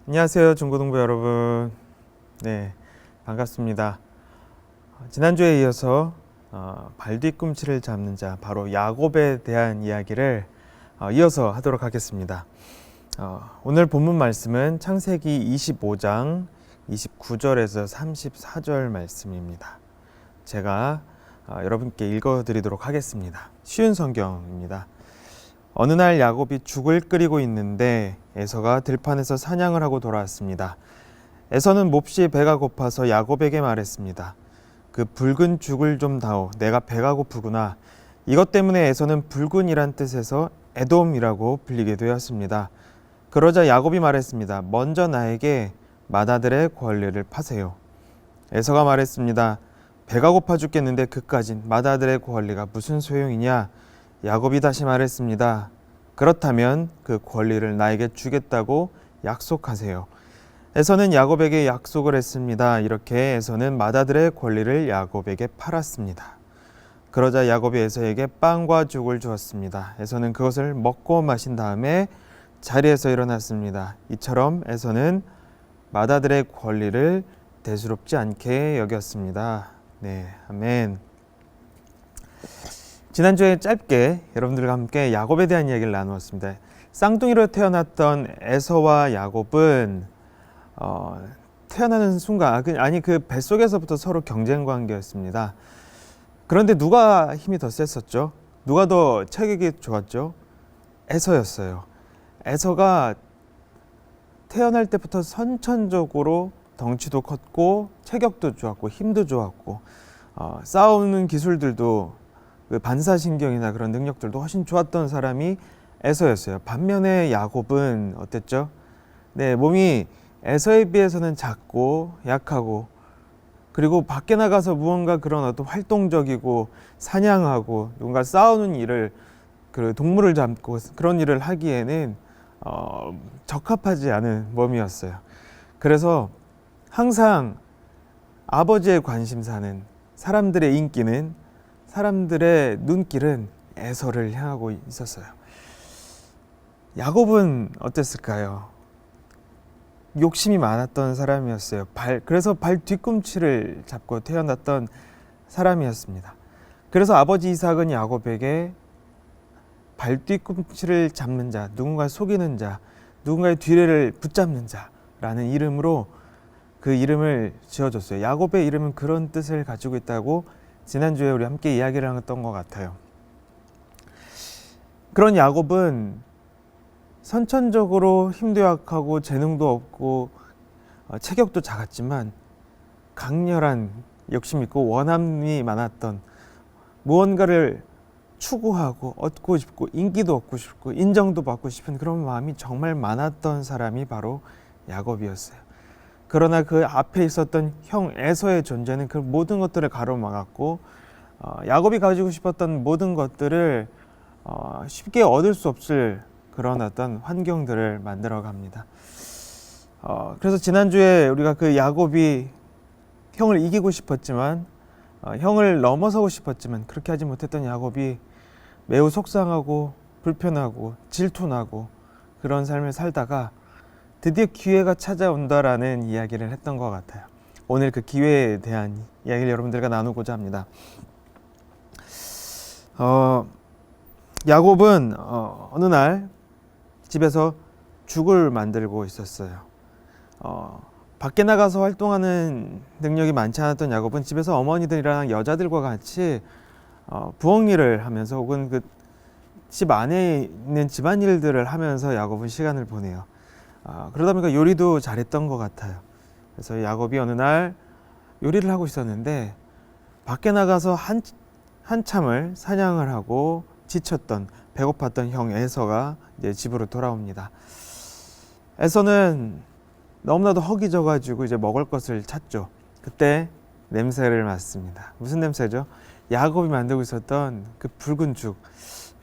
안녕하세요, 중고등부 여러분. 네, 반갑습니다. 지난주에 이어서 발 뒤꿈치를 잡는 자, 바로 야곱에 대한 이야기를 이어서 하도록 하겠습니다. 오늘 본문 말씀은 창세기 25장 29절에서 34절 말씀입니다. 제가 여러분께 읽어드리도록 하겠습니다. 쉬운 성경입니다. 어느 날 야곱이 죽을 끓이고 있는데 에서가 들판에서 사냥을 하고 돌아왔습니다. 에서는 몹시 배가 고파서 야곱에게 말했습니다. 그 붉은 죽을 좀 다오. 내가 배가 고프구나. 이것 때문에 에서는 붉은이란 뜻에서 에돔이라고 불리게 되었습니다. 그러자 야곱이 말했습니다. 먼저 나에게 맏아들의 권리를 파세요. 에서가 말했습니다. 배가 고파 죽겠는데 그까진 맏아들의 권리가 무슨 소용이냐? 야곱이 다시 말했습니다. 그렇다면 그 권리를 나에게 주겠다고 약속하세요. 에서는 야곱에게 약속을 했습니다. 이렇게 에서는 맏아들의 권리를 야곱에게 팔았습니다. 그러자 야곱이 에서에게 빵과 죽을 주었습니다. 에서는 그것을 먹고 마신 다음에 자리에서 일어났습니다. 이처럼 에서는 맏아들의 권리를 대수롭지 않게 여겼습니다. 네, 아멘. 지난주에 짧게 여러분들과 함께 야곱에 대한 이야기를 나누었습니다. 쌍둥이로 태어났던 에서와 야곱은 태어나는 순간, 그 뱃속에서부터 서로 경쟁 관계였습니다. 그런데 누가 힘이 더 셌었죠? 누가 더 체격이 좋았죠? 에서였어요. 에서가 태어날 때부터 선천적으로 덩치도 컸고 체격도 좋았고 힘도 좋았고 싸우는 기술들도 그 반사신경이나 그런 능력들도 훨씬 좋았던 사람이 에서였어요. 반면에 야곱은 어땠죠? 네, 몸이 에서에 비해서는 작고 약하고, 그리고 밖에 나가서 무언가 그런 어떤 활동적이고 사냥하고 누군가 싸우는 일을, 그 동물을 잡고 그런 일을 하기에는 적합하지 않은 몸이었어요. 그래서 항상 아버지의 관심사는, 사람들의 인기는, 사람들의 눈길은 에서를 향하고 있었어요. 야곱은 어땠을까요? 욕심이 많았던 사람이었어요. 그래서 발 뒤꿈치를 잡고 태어났던 사람이었습니다. 그래서 아버지 이삭은 야곱에게 발 뒤꿈치를 잡는 자, 누군가를 속이는 자, 누군가의 뒤를 붙잡는 자라는 이름으로 그 이름을 지어줬어요. 야곱의 이름은 그런 뜻을 가지고 있다고 지난주에 우리 함께 이야기를 했던 것 같아요. 그런 야곱은 선천적으로 힘도 약하고 재능도 없고 체격도 작았지만 강렬한 욕심 있고 원함이 많았던, 무언가를 추구하고 얻고 싶고 인기도 얻고 싶고 인정도 받고 싶은 그런 마음이 정말 많았던 사람이 바로 야곱이었어요. 그러나 그 앞에 있었던 형 에서의 존재는 그 모든 것들을 가로막았고 야곱이 가지고 싶었던 모든 것들을 쉽게 얻을 수 없을 그런 어떤 환경들을 만들어 갑니다. 그래서 지난주에 우리가 그 야곱이 형을 이기고 싶었지만 형을 넘어서고 싶었지만 그렇게 하지 못했던 야곱이 매우 속상하고 불편하고 질투나고 그런 삶을 살다가 드디어 기회가 찾아온다라는 이야기를 했던 것 같아요. 오늘 그 기회에 대한 이야기를 여러분들과 나누고자 합니다. 야곱은 어느 날 집에서 죽을 만들고 있었어요. 밖에 나가서 활동하는 능력이 많지 않았던 야곱은 집에서 어머니들이랑 여자들과 같이 부엌 일을 하면서 혹은 그 집 안에 있는 집안일들을 하면서 야곱은 시간을 보내요. 그러다 보니까 요리도 잘했던 것 같아요. 그래서 야곱이 어느 날 요리를 하고 있었는데 밖에 나가서 한참을 사냥을 하고 지쳤던, 배고팠던 형 에서가 이제 집으로 돌아옵니다. 에서는 너무나도 허기져가지고 이제 먹을 것을 찾죠. 그때 냄새를 맡습니다. 무슨 냄새죠? 야곱이 만들고 있었던 그 붉은 죽,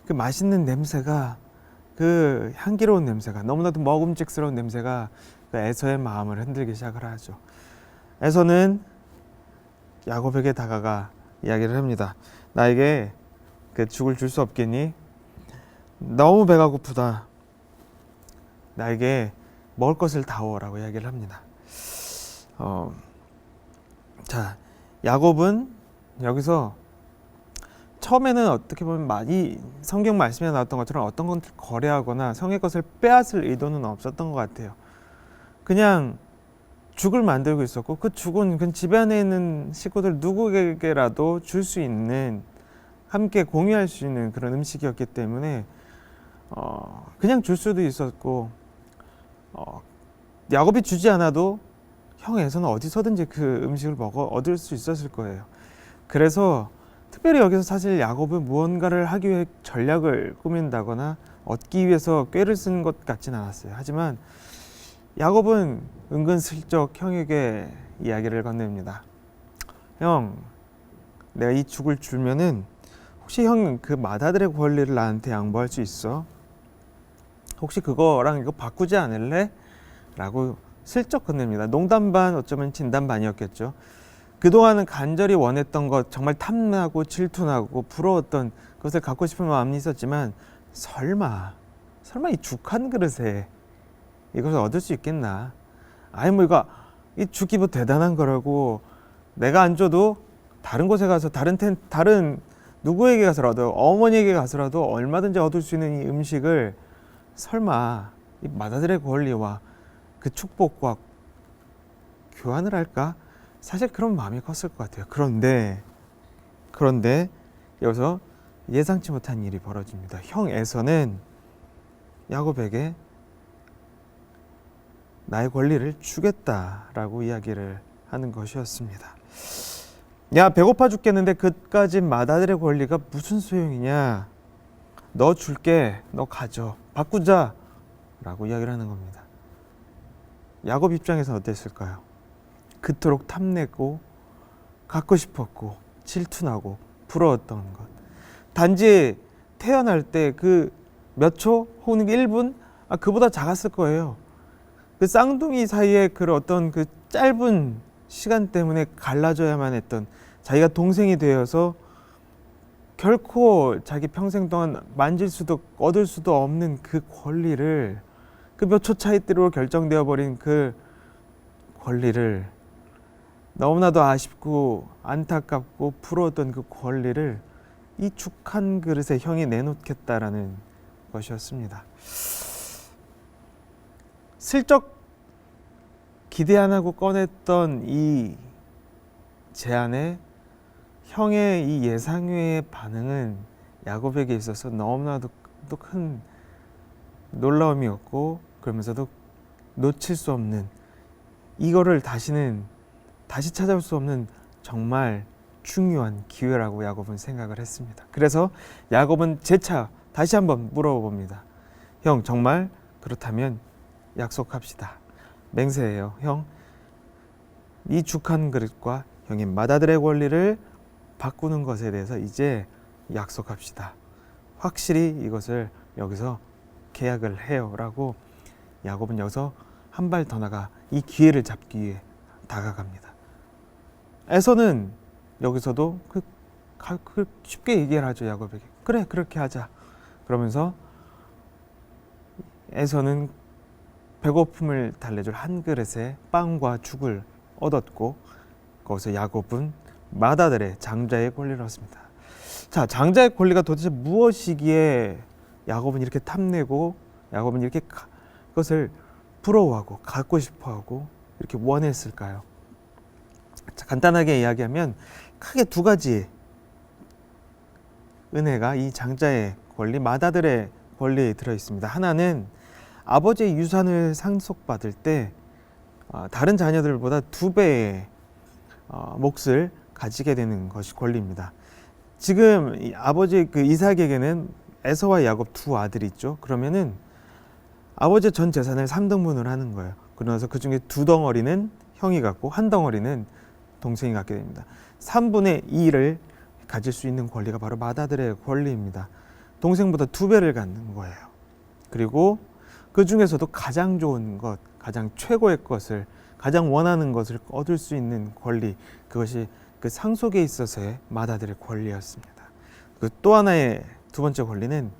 그 맛있는 냄새가, 그 향기로운 냄새가, 너무나도 먹음직스러운 냄새가 그 에서의 마음을 흔들기 시작을 하죠. 에서는 야곱에게 다가가 이야기를 합니다. 나에게 그 죽을 줄 수 없겠니? 너무 배가 고프다. 나에게 먹을 것을 다오라고 이야기를 합니다. 자, 야곱은 여기서 처음에는 어떻게 보면 많이 성경 말씀에 나왔던 것처럼 어떤 건 거래하거나 성의 것을 빼앗을 의도는 없었던 것 같아요. 그냥 죽을 만들고 있었고 그 죽은 그 집 안에 있는 식구들 누구에게라도 줄 수 있는, 함께 공유할 수 있는 그런 음식이었기 때문에 그냥 줄 수도 있었고, 야곱이 주지 않아도 형 에서는 어디서든지 그 음식을 얻을 수 있었을 거예요. 그래서 특별히 여기서 사실 야곱은 무언가를 하기 위해 전략을 꾸민다거나 얻기 위해서 꾀를 쓰는 것 같진 않았어요. 하지만 야곱은 은근슬쩍 형에게 이야기를 건넵니다. 형, 내가 이 죽을 주면은 혹시 형 그 맏아들의 권리를 나한테 양보할 수 있어? 혹시 그거랑 이거 바꾸지 않을래? 라고 슬쩍 건넵니다. 농담 반 어쩌면 진담 반이었겠죠. 그동안은 간절히 원했던 것, 정말 탐나고 질투나고 부러웠던 것을 갖고 싶은 마음이 있었지만 설마 이 죽 한 그릇에 이것을 얻을 수 있겠나? 아니 뭐 이거 이 죽이 뭐 대단한 거라고, 내가 안 줘도 다른 곳에 가서 다른 누구에게 가서라도, 어머니에게 가서라도 얼마든지 얻을 수 있는 이 음식을 설마 이 맏아들의 권리와 그 축복과 교환을 할까? 사실 그런 마음이 컸을 것 같아요. 그런데 여기서 예상치 못한 일이 벌어집니다. 형 에서는 야곱에게 나의 권리를 주겠다라고 이야기를 하는 것이었습니다. 야, 배고파 죽겠는데 그까지 맏아들의 권리가 무슨 소용이냐? 너 줄게, 너 가져, 바꾸자 라고 이야기를 하는 겁니다. 야곱 입장에서 어땠을까요? 그토록 탐내고 갖고 싶었고 질투나고 부러웠던 것, 단지 태어날 때 그 몇 초 혹은 1분 그보다 작았을 거예요. 그 쌍둥이 사이에 그 어떤 그 짧은 시간 때문에 갈라져야만 했던, 자기가 동생이 되어서 결코 자기 평생 동안 만질 수도 얻을 수도 없는 그 권리를, 그 몇 초 차이대로 결정되어 버린 그 권리를, 너무나도 아쉽고 안타깝고 부러웠던 그 권리를 이 죽 한 그릇에 형이 내놓겠다라는 것이었습니다. 슬쩍 기대 안 하고 꺼냈던 이 제안에 형의 이 예상외의 반응은 야곱에게 있어서 너무나도 또 큰 놀라움이었고, 그러면서도 놓칠 수 없는, 이거를 다시 찾아올 수 없는 정말 중요한 기회라고 야곱은 생각을 했습니다. 그래서 야곱은 재차 다시 한번 물어봅니다. 형, 정말 그렇다면 약속합시다. 맹세해요. 형, 이 죽 한 그릇과 형의 맏아들의 권리를 바꾸는 것에 대해서 이제 약속합시다. 확실히 이것을 여기서 계약을 해요 라고 야곱은 여기서 한 발 더 나가 이 기회를 잡기 위해 다가갑니다. 에서는 여기서도 쉽게 얘기를 하죠. 야곱에게. 그래, 그렇게 하자. 그러면서 에서는 배고픔을 달래줄 한 그릇의 빵과 죽을 얻었고, 거기서 야곱은 맏아들의 장자의 권리를 얻습니다. 자, 장자의 권리가 도대체 무엇이기에 야곱은 이렇게 탐내고, 야곱은 이렇게 그것을 부러워하고 갖고 싶어하고 이렇게 원했을까요? 자, 간단하게 이야기하면 크게 두 가지 은혜가 이 장자의 권리, 맏아들의 권리에 들어 있습니다. 하나는 아버지의 유산을 상속받을 때 다른 자녀들보다 2배의 몫을 가지게 되는 것이 권리입니다. 지금 아버지 그 이삭에게는 에서와 야곱 두 아들이 있죠. 그러면은 아버지의 전 재산을 3등분을 하는 거예요. 그러면서 그 중에 2덩어리는 형이 갖고 1덩어리는 동생이 갖게 됩니다. 3분의 2를 가질 수 있는 권리가 바로 맏아들의 권리입니다. 동생보다 2배를 갖는 거예요. 그리고 그 중에서도 가장 좋은 것, 가장 최고의 것을, 가장 원하는 것을 얻을 수 있는 권리, 그것이 그 상속에 있어서의 맏아들의 권리였습니다. 그 또 하나의 두 번째 권리는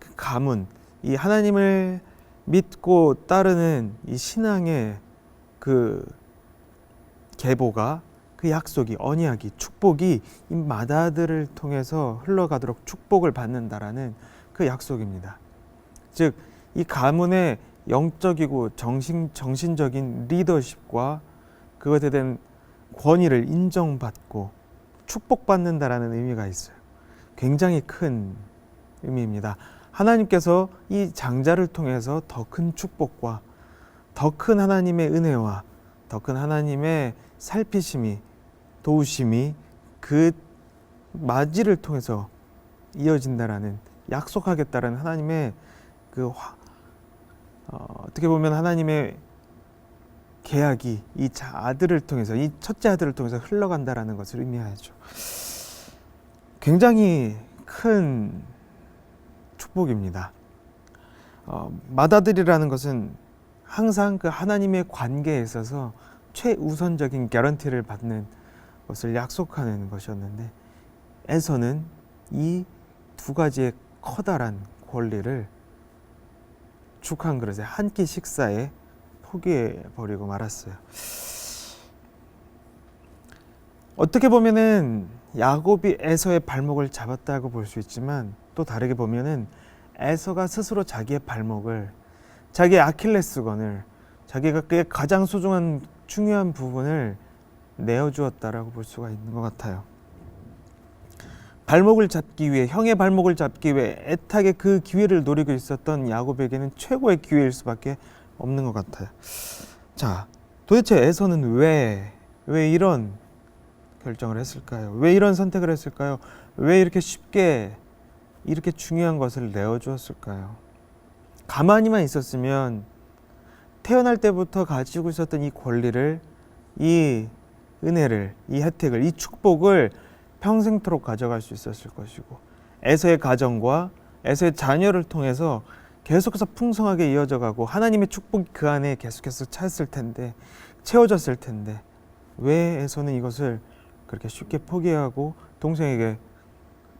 그 가문, 이 하나님을 믿고 따르는 이 신앙의 그 계보가, 그 약속이, 언약이, 축복이 이 맏아들을 통해서 흘러가도록 축복을 받는다라는 그 약속입니다. 즉, 이 가문의 영적이고 정신적인 리더십과 그것에 대한 권위를 인정받고 축복받는다라는 의미가 있어요. 굉장히 큰 의미입니다. 하나님께서 이 장자를 통해서 더 큰 축복과 더 큰 하나님의 은혜와 더 큰 하나님의 살피심이, 도우심이 그 맞이를 통해서 이어진다라는, 약속하겠다라는 하나님의 그 어떻게 보면 하나님의 계약이 이 아들을 통해서, 이 첫째 아들을 통해서 흘러간다라는 것을 의미하죠. 굉장히 큰 축복입니다. 맏아들이라는 것은 항상 그 하나님의 관계에 있어서 최우선적인 개런티를 받는 것을 약속하는 것이었는데, 에서는 이 두 가지의 커다란 권리를 죽 한 그릇에 한 끼 식사에 포기해 버리고 말았어요. 어떻게 보면은 야곱이 에서의 발목을 잡았다고 볼 수 있지만, 또 다르게 보면은 에서가 스스로 자기의 발목을, 자기의 아킬레스건을, 자기가 그의 가장 소중한 중요한 부분을 내어주었다라고 볼 수가 있는 것 같아요. 발목을 잡기 위해, 형의 발목을 잡기 위해 애타게 그 기회를 노리고 있었던 야곱에게는 최고의 기회일 수밖에 없는 것 같아요. 자, 도대체 에서는 왜 이런 결정을 했을까요? 왜 이런 선택을 했을까요? 왜 이렇게 쉽게 이렇게 중요한 것을 내어주었을까요? 가만히만 있었으면 태어날 때부터 가지고 있었던 이 권리를, 이 은혜를, 이 혜택을, 이 축복을 평생토록 가져갈 수 있었을 것이고, 에서의 가정과 에서의 자녀를 통해서 계속해서 풍성하게 이어져 가고 하나님의 축복이 그 안에 계속해서 찼을 텐데, 채워졌을 텐데, 왜 에서는 이것을 그렇게 쉽게 포기하고 동생에게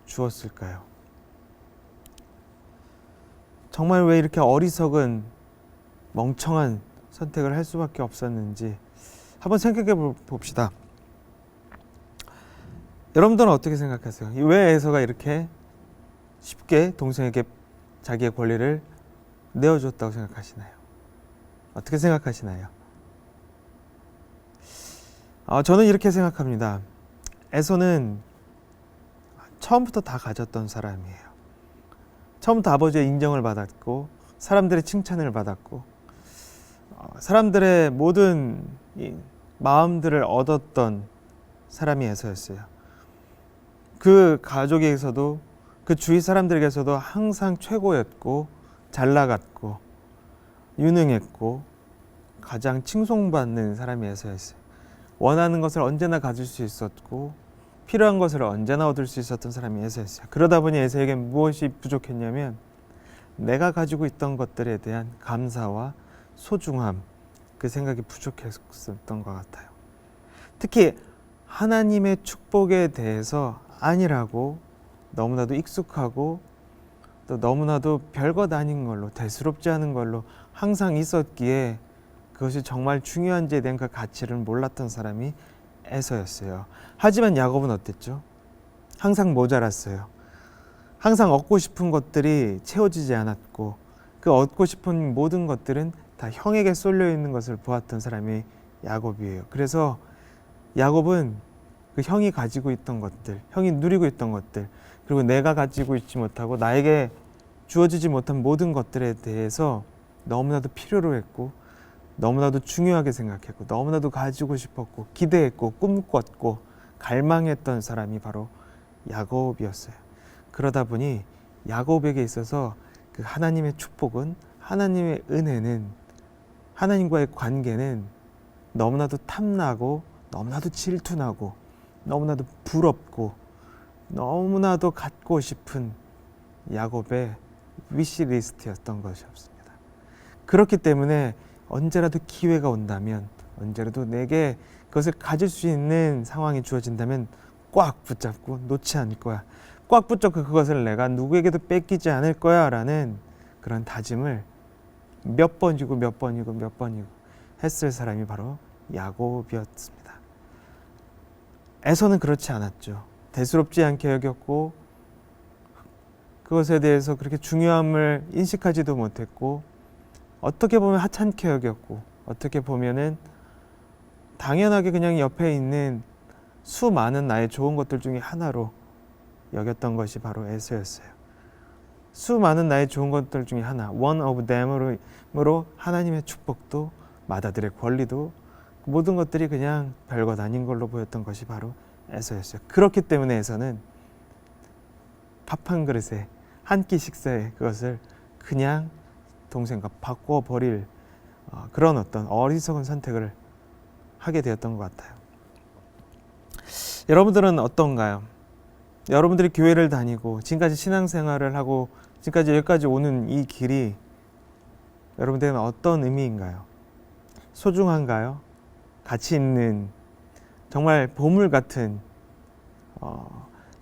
주었을까요? 정말 왜 이렇게 어리석은 멍청한 선택을 할 수밖에 없었는지 한번 생각해 봅시다. 여러분들은 어떻게 생각하세요? 왜 에서가 이렇게 쉽게 동생에게 자기의 권리를 내어줬다고 생각하시나요? 어떻게 생각하시나요? 저는 이렇게 생각합니다. 에서는 처음부터 다 가졌던 사람이에요. 처음부터 아버지의 인정을 받았고, 사람들의 칭찬을 받았고, 사람들의 모든 마음들을 얻었던 사람이 에서였어요. 그 가족에서도, 그 주위 사람들에게서도 항상 최고였고, 잘 나갔고, 유능했고, 가장 칭송받는 사람이 에서였어요. 원하는 것을 언제나 가질 수 있었고, 필요한 것을 언제나 얻을 수 있었던 사람이 에서였어요. 그러다 보니 에서에게 무엇이 부족했냐면, 내가 가지고 있던 것들에 대한 감사와 소중함, 그 생각이 부족했었던 것 같아요. 특히 하나님의 축복에 대해서 아니라고 너무나도 익숙하고, 또 너무나도 별것 아닌 걸로, 대수롭지 않은 걸로 항상 있었기에 그것이 정말 중요한지에 대한 그 가치를 몰랐던 사람이 에서였어요. 하지만 야곱은 어땠죠? 항상 모자랐어요. 항상 얻고 싶은 것들이 채워지지 않았고, 그 얻고 싶은 모든 것들은 다 형에게 쏠려 있는 것을 보았던 사람이 야곱이에요. 그래서 야곱은 그 형이 가지고 있던 것들, 형이 누리고 있던 것들, 그리고 내가 가지고 있지 못하고 나에게 주어지지 못한 모든 것들에 대해서 너무나도 필요로 했고, 너무나도 중요하게 생각했고, 너무나도 가지고 싶었고, 기대했고, 꿈꿨고, 갈망했던 사람이 바로 야곱이었어요. 그러다 보니 야곱에게 있어서 그 하나님의 축복은, 하나님의 은혜는, 하나님과의 관계는 너무나도 탐나고, 너무나도 질투나고, 너무나도 부럽고, 너무나도 갖고 싶은 야곱의 위시리스트였던 것이 없습니다. 그렇기 때문에 언제라도 기회가 온다면, 언제라도 내게 그것을 가질 수 있는 상황이 주어진다면 꽉 붙잡고 놓지 않을 거야. 꽉 붙잡고 그것을 내가 누구에게도 뺏기지 않을 거야 라는 그런 다짐을 몇 번이고 몇 번이고 몇 번이고 했을 사람이 바로 야곱이었습니다. 에서는 그렇지 않았죠. 대수롭지 않게 여겼고 그것에 대해서 그렇게 중요함을 인식하지도 못했고 어떻게 보면 하찮게 여겼고 어떻게 보면은 당연하게 그냥 옆에 있는 수많은 나의 좋은 것들 중에 하나로 여겼던 것이 바로 에서였어요. 수많은 나의 좋은 것들 중에 하나, one of them으로 하나님의 축복도 맏아들의 권리도 모든 것들이 그냥 별것 아닌 걸로 보였던 것이 바로 에서였어요. 그렇기 때문에 에서는 밥 한 그릇에 한 끼 식사에 그것을 그냥 동생과 바꿔버릴 그런 어떤 어리석은 선택을 하게 되었던 것 같아요. 여러분들은 어떤가요? 여러분들이 교회를 다니고 지금까지 신앙생활을 하고 지금까지 여기까지 오는 이 길이 여러분들에게는 어떤 의미인가요? 소중한가요? 가치 있는 정말 보물 같은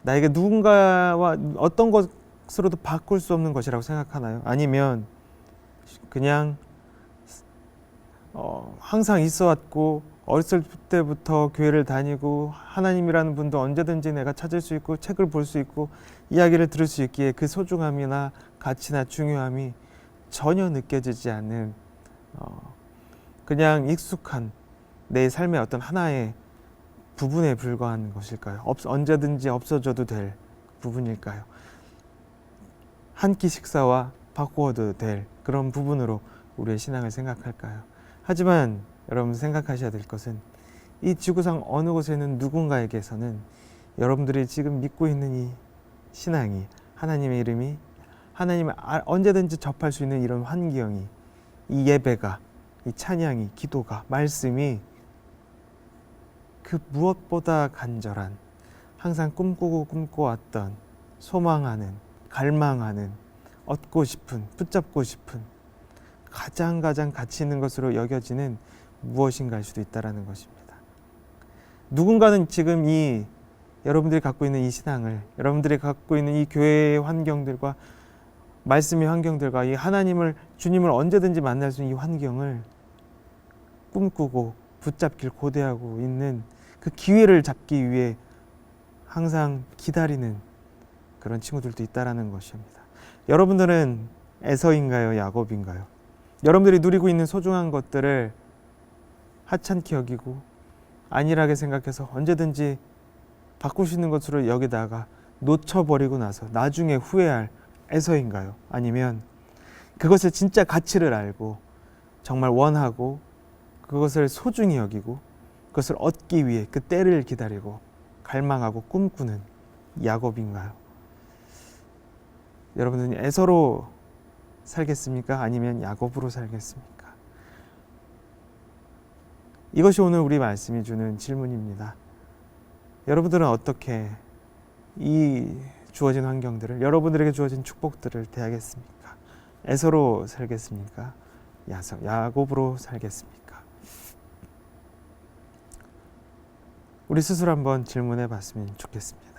나에게 누군가와 어떤 것으로도 바꿀 수 없는 것이라고 생각하나요? 아니면 그냥 항상 있어왔고 어렸을 때부터 교회를 다니고 하나님이라는 분도 언제든지 내가 찾을 수 있고 책을 볼 수 있고 이야기를 들을 수 있기에 그 소중함이나 가치나 중요함이 전혀 느껴지지 않는 그냥 익숙한 내 삶의 어떤 하나의 부분에 불과한 것일까요? 언제든지 없어져도 될 부분일까요? 한 끼 식사와 바꾸어도 될 그런 부분으로 우리의 신앙을 생각할까요? 하지만 여러분 생각하셔야 될 것은 이 지구상 어느 곳에는 누군가에게서는 여러분들이 지금 믿고 있는 이 신앙이 하나님의 이름이 하나님을 언제든지 접할 수 있는 이런 환경이 이 예배가 이 찬양이 기도가 말씀이 그 무엇보다 간절한 항상 꿈꿔왔던 소망하는 갈망하는 얻고 싶은 붙잡고 싶은 가장 가치 있는 것으로 여겨지는 무엇인가일 수도 있다는 것입니다. 누군가는 지금 이 여러분들이 갖고 있는 이 신앙을 여러분들이 갖고 있는 이 교회의 환경들과 말씀의 환경들과 이 하나님을 주님을 언제든지 만날 수 있는 이 환경을 꿈꾸고 붙잡길 고대하고 있는 그 기회를 잡기 위해 항상 기다리는 그런 친구들도 있다라는 것입니다. 여러분들은 에서인가요? 야곱인가요? 여러분들이 누리고 있는 소중한 것들을 하찮게 여기고 안일하게 생각해서 언제든지 바꿀 수 있는 것으로 여기다가 놓쳐버리고 나서 나중에 후회할 에서인가요? 아니면 그것을 진짜 가치를 알고 정말 원하고 그것을 소중히 여기고 그것을 얻기 위해 그 때를 기다리고 갈망하고 꿈꾸는 야곱인가요? 여러분들은 에서로 살겠습니까? 아니면 야곱으로 살겠습니까? 이것이 오늘 우리 말씀이 주는 질문입니다. 여러분들은 어떻게 이 주어진 환경들을 여러분들에게 주어진 축복들을 대하겠습니까? 에서로 살겠습니까? 야곱으로 살겠습니까? 우리 스스로 한번 질문해 봤으면 좋겠습니다.